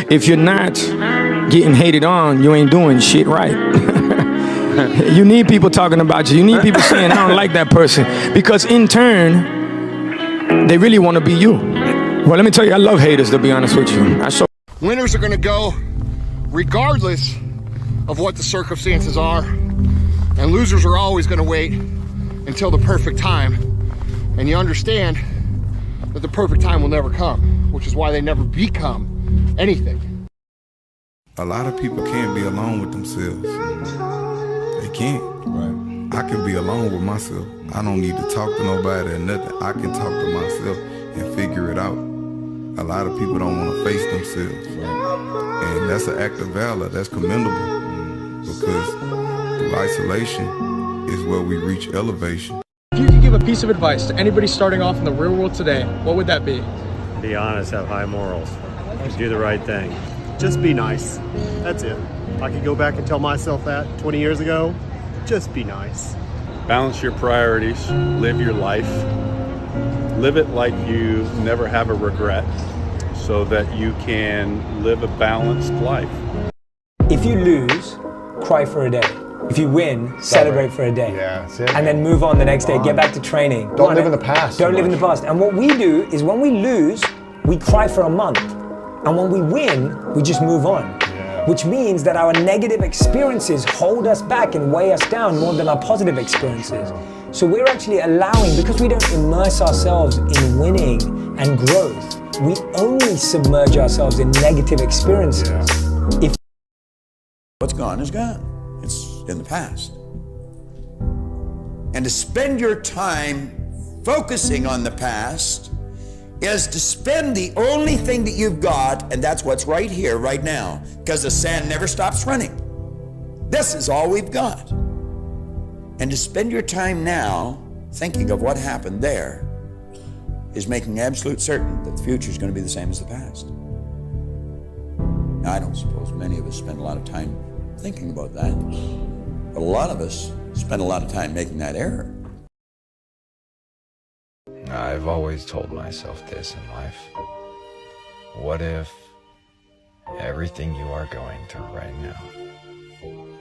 If you're not getting hated on, you ain't doing shit right. You need people talking about you. You need people saying, I don't like that person. Because in turn, they really want to be you. Well, let me tell you, I love haters, to be honest with you. Winners are going to go regardless of what the circumstances are. And losers are always going to wait until the perfect time. And you understand that the perfect time will never come, which is why they never become anything. A lot of people can't be alone with themselves. They can't. Right. I can be alone with myself. I don't need to talk to nobody or nothing. I can talk to myself and figure it out. A lot of people don't want to face themselves. Right. And that's an act of valor. That's commendable. Because through isolation is where we reach elevation. If you could give a piece of advice to anybody starting off in the real world today, what would that be? Be honest, have high morals, do the right thing. Just be nice. That's it. I could go back and tell myself that 20 years ago. Just be nice. Balance your priorities, live your life. Live it like you never have a regret so that you can live a balanced life. If you lose, cry for a day. If you win, celebrate for a day. Yeah, that's it. And then move on the next day, get back to training. Don't live in the past. Don't live in the past. And what we do is when we lose, we cry for a month. And when we win, we just move on. Yeah. Which means that our negative experiences hold us back and weigh us down more than our positive experiences. So we're actually allowing, because we don't immerse ourselves in winning and growth, we only submerge ourselves in negative experiences. Yeah. What's gone is gone. It's in the past. And to spend your time focusing on the past is to spend the only thing that you've got, and that's what's right here, right now, because the sand never stops running. This is all we've got. And to spend your time now thinking of what happened there is making absolute certain that the future is going to be the same as the past. Now, I don't suppose many of us spend a lot of time thinking about that, but a lot of us spend a lot of time making that error. I've always told myself this in life. What if everything you are going through right now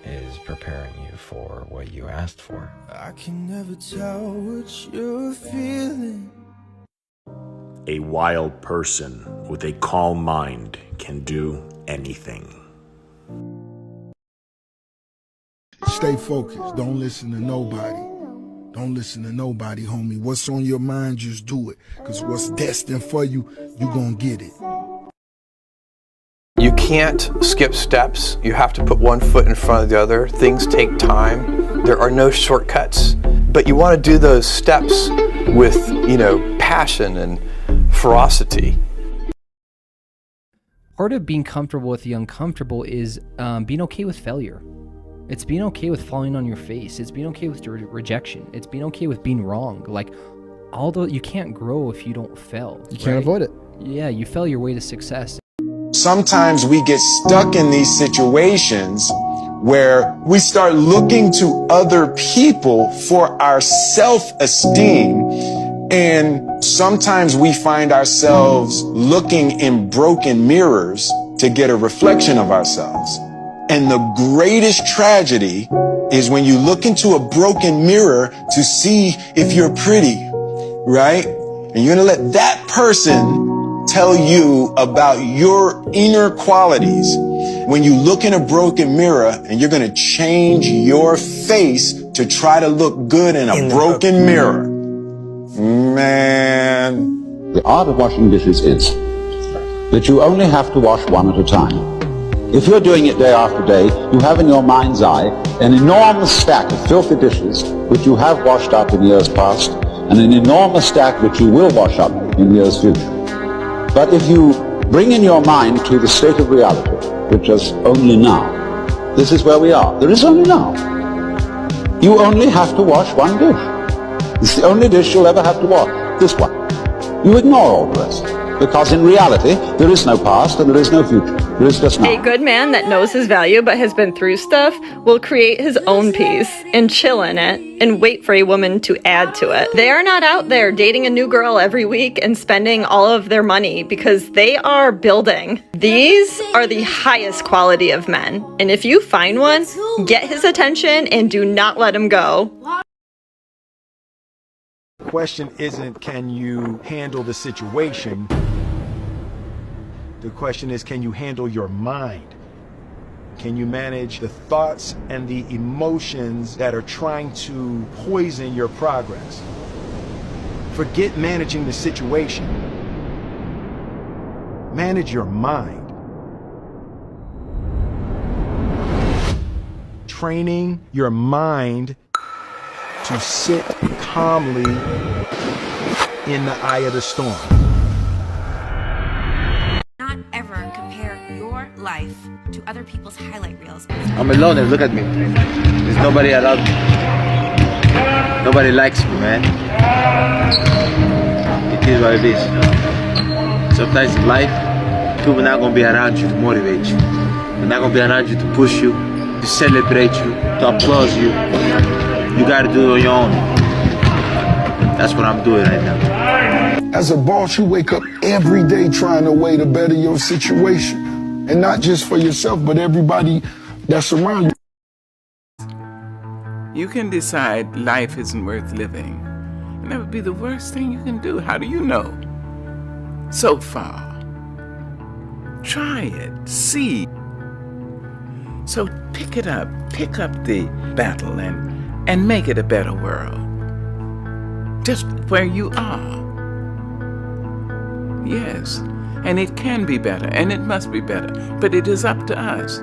is preparing you for what you asked for? I can never tell what you're feeling. A wild person with a calm mind can do anything. Stay focused. Don't listen to nobody. Don't listen to nobody, homie. What's on your mind, just do it. Because what's destined for you, you gonna get it. You can't skip steps. You have to put one foot in front of the other. Things take time. There are no shortcuts. But you want to do those steps with, passion and ferocity. Part of being comfortable with the uncomfortable is being okay with failure. It's being okay with falling on your face. It's being okay with rejection. It's being okay with being wrong. Like, although you can't grow if you don't fail. You can't avoid it. Yeah, you fail your way to success. Sometimes we get stuck in these situations where we start looking to other people for our self-esteem, and sometimes we find ourselves looking in broken mirrors to get a reflection of ourselves. And the greatest tragedy is when you look into a broken mirror to see if you're pretty, right? And you're gonna let that person tell you about your inner qualities. When you look in a broken mirror, and you're gonna change your face to try to look good in a broken mirror. Man. The art of washing dishes is that you only have to wash one at a time. If you're doing it day after day, you have in your mind's eye an enormous stack of filthy dishes which you have washed up in years past, and an enormous stack which you will wash up in years future. But if you bring in your mind to the state of reality, which is only now, this is where we are. There is only now. You only have to wash one dish. It's the only dish you'll ever have to wash, this one. You ignore all the rest. because in reality, there is no past and there is no future. There is just now. A good man that knows his value but has been through stuff will create his own peace and chill in it and wait for a woman to add to it. They are not out there dating a new girl every week and spending all of their money because they are building. These are the highest quality of men. And if you find one, get his attention and do not let him go. The question isn't, can you handle the situation? The question is, can you handle your mind? Can you manage the thoughts and the emotions that are trying to poison your progress? Forget managing the situation. Manage your mind. Training your mind to sit calmly in the eye of the storm. Not ever compare your life to other people's highlight reels. I'm a loner, look at me. There's nobody around me. Nobody likes me, man. It is what it is. Sometimes in life, people are not going to be around you to motivate you. They're not going to be around you to push you, to celebrate you, to applaud you. You got to do it on your own. That's what I'm doing right now. As a boss, you wake up every day trying a way to better your situation. And not just for yourself, but everybody that's around you. You can decide life isn't worth living. And that would be the worst thing you can do. How do you know? So far. Try it. See. So pick it up. Pick up the battle and make it a better world. Just where you are. Yes, and it can be better, and it must be better, but it is up to us.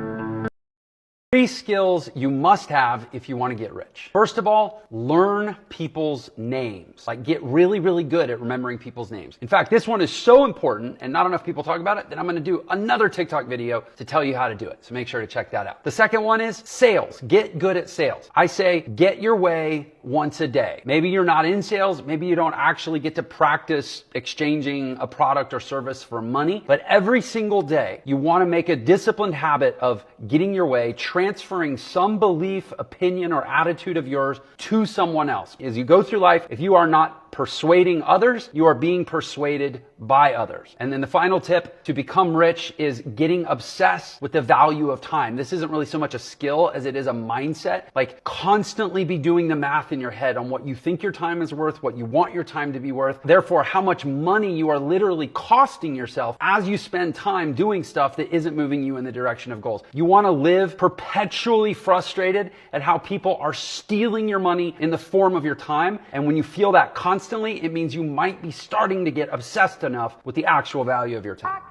3 skills you must have if you want to get rich. First of all, learn people's names. Like, get really, really good at remembering people's names. In fact, this one is so important and not enough people talk about it that I'm going to do another TikTok video to tell you how to do it. So make sure to check that out. The second one is sales. Get good at sales. I say get your way once a day. Maybe you're not in sales. Maybe you don't actually get to practice exchanging a product or service for money. But every single day, you want to make a disciplined habit of getting your way, transferring some belief, opinion, or attitude of yours to someone else. As you go through life, if you are not persuading others, you are being persuaded by others. And then the final tip to become rich is getting obsessed with the value of time. This isn't really so much a skill as it is a mindset. Like, constantly be doing the math in your head on what you think your time is worth, what you want your time to be worth, therefore how much money you are literally costing yourself as you spend time doing stuff that isn't moving you in the direction of goals. You want to live perpetually frustrated at how people are stealing your money in the form of your time. And when you feel that constantly, it means you might be starting to get obsessed enough with the actual value of your time.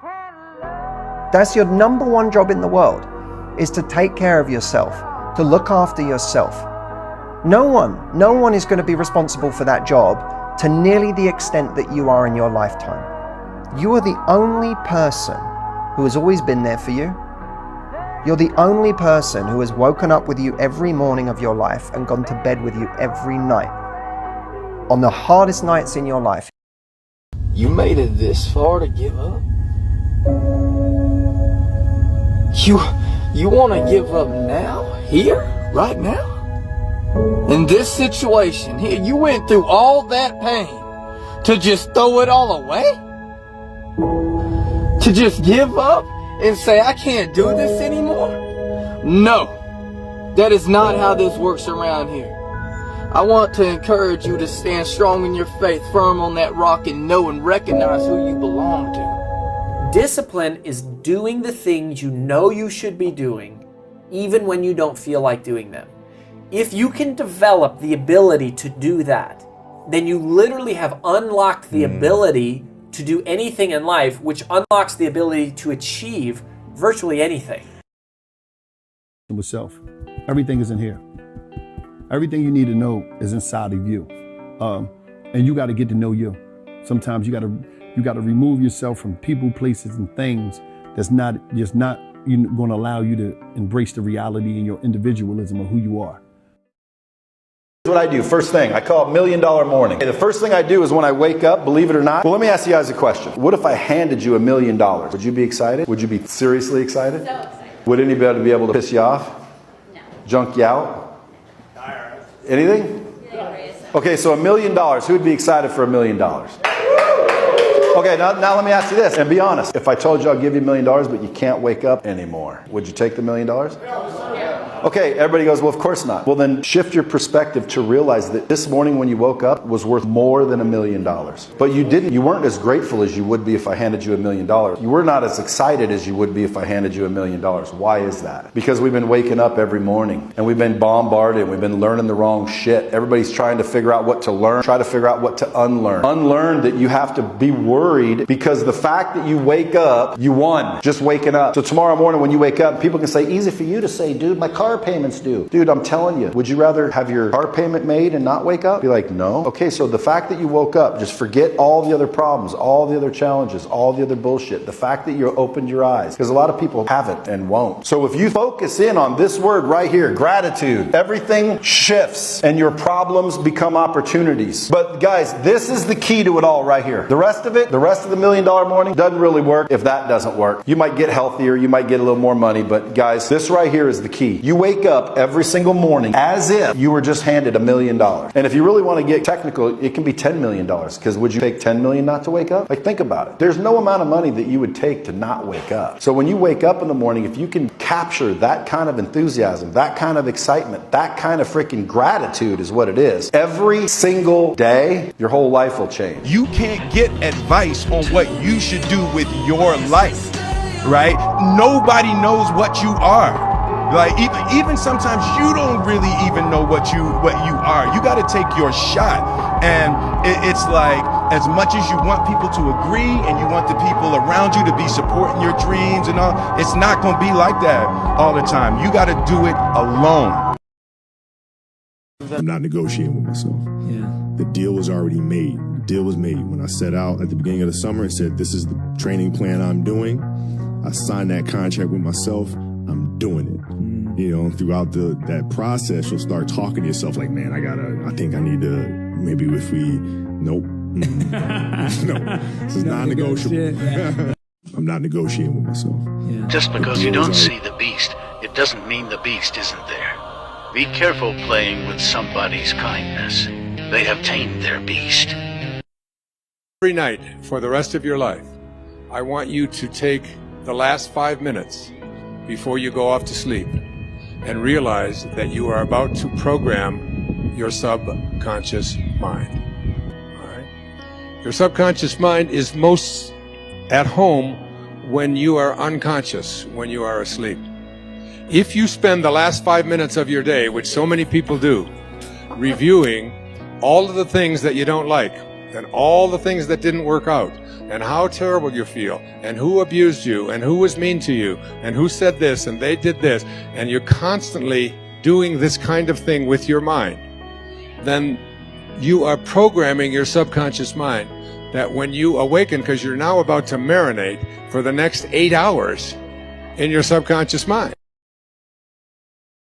That's your number one job in the world, is to take care of yourself, to look after yourself. No one is going to be responsible for that job to nearly the extent that you are in your lifetime. You are the only person who has always been there for you. You're the only person who has woken up with you every morning of your life and gone to bed with you every night. On the hardest nights in your life. You made it this far to give up? You want to give up now? Here? Right now? In this situation here, you went through all that pain to just throw it all away? To just give up and say, I can't do this anymore? No, that is not how this works around here. I want to encourage you to stand strong in your faith, firm on that rock, and know and recognize who you belong to. Discipline is doing the things you know you should be doing, even when you don't feel like doing them. If you can develop the ability to do that, then you literally have unlocked the ability to do anything in life, which unlocks the ability to achieve virtually anything. With self. Everything is in here. Everything you need to know is inside of you. And you got to get to know you. Sometimes you got to remove yourself from people, places, and things that's not going to allow you to embrace the reality and your individualism of who you are. What I do, first thing, I call it $1 million morning. The first thing I do is when I wake up, believe it or not. Well, let me ask you guys a question. What if I handed you $1 million? Would you be excited? Would you be seriously excited? So excited. Would anybody be able to piss you off? No. Junk you out? Anything? Yeah. Okay, so $1 million. Who would be excited for $1 million? Okay, now let me ask you this, and be honest. If I told you I'll give you $1 million, but you can't wake up anymore, would you take the $1 million? Okay, everybody goes, well, of course not. Well, then shift your perspective to realize that this morning when you woke up was worth more than $1 million. But you weren't as grateful as you would be if I handed you $1 million. You were not as excited as you would be if I handed you $1 million. Why is that? Because we've been waking up every morning and we've been bombarded. We've been learning the wrong shit. Everybody's trying to figure out what to learn, try to figure out what to unlearn. Unlearn that you have to be worried because the fact that you wake up, you won just waking up. So tomorrow morning when you wake up, people can say, easy for you to say, dude, my car payment's due. Dude, I'm telling you, would you rather have your car payment made and not wake up? Be like, no. Okay, so the fact that you woke up, just forget all the other problems, all the other challenges, all the other bullshit. The fact that you opened your eyes, because a lot of people haven't and won't. So if you focus in on this word right here, gratitude, everything shifts and your problems become opportunities. But guys, this is the key to it all right here. The rest of it, the rest of the $1 million morning doesn't really work if that doesn't work. You might get healthier, you might get a little more money, but guys, this right here is the key. You wake up every single morning as if you were just handed $1 million. And if you really want to get technical, it can be $10 million. Because would you take $10 million not to wake up? Like, think about it. There's no amount of money that you would take to not wake up. So when you wake up in the morning, if you can capture that kind of enthusiasm, that kind of excitement, that kind of freaking gratitude is what it is. Every single day, your whole life will change. You can't get advice on what you should do with your life, right? Nobody knows what you are. Like even sometimes you don't really even know what you are. You got to take your shot, and it's like as much as you want people to agree and you want the people around you to be supporting your dreams and all, it's not going to be like that all the time. You got to do it alone. I'm not negotiating with myself. Yeah. The deal was already made. The deal was made when I set out at the beginning of the summer and said, "This is the training plan I'm doing." I signed that contract with myself. I'm doing it. You know, throughout that process, you'll start talking to yourself like, man, I think I need to, maybe if we, nope. No, this is non-negotiable. I'm not negotiating with myself. Yeah. Just because you don't see the beast, it doesn't mean the beast isn't there. Be careful playing with somebody's kindness. They have tamed their beast. Every night for the rest of your life, I want you to take the last 5 minutes before you go off to sleep and realize that you are about to program your subconscious mind. All right? Your subconscious mind is most at home when you are unconscious, when you are asleep. If you spend the last 5 minutes of your day, which so many people do, reviewing all of the things that you don't like and all the things that didn't work out and how terrible you feel and who abused you and who was mean to you and who said this and they did this, and you're constantly doing this kind of thing with your mind, then you are programming your subconscious mind that when you awaken, because you're now about to marinate for the next 8 hours in your subconscious mind.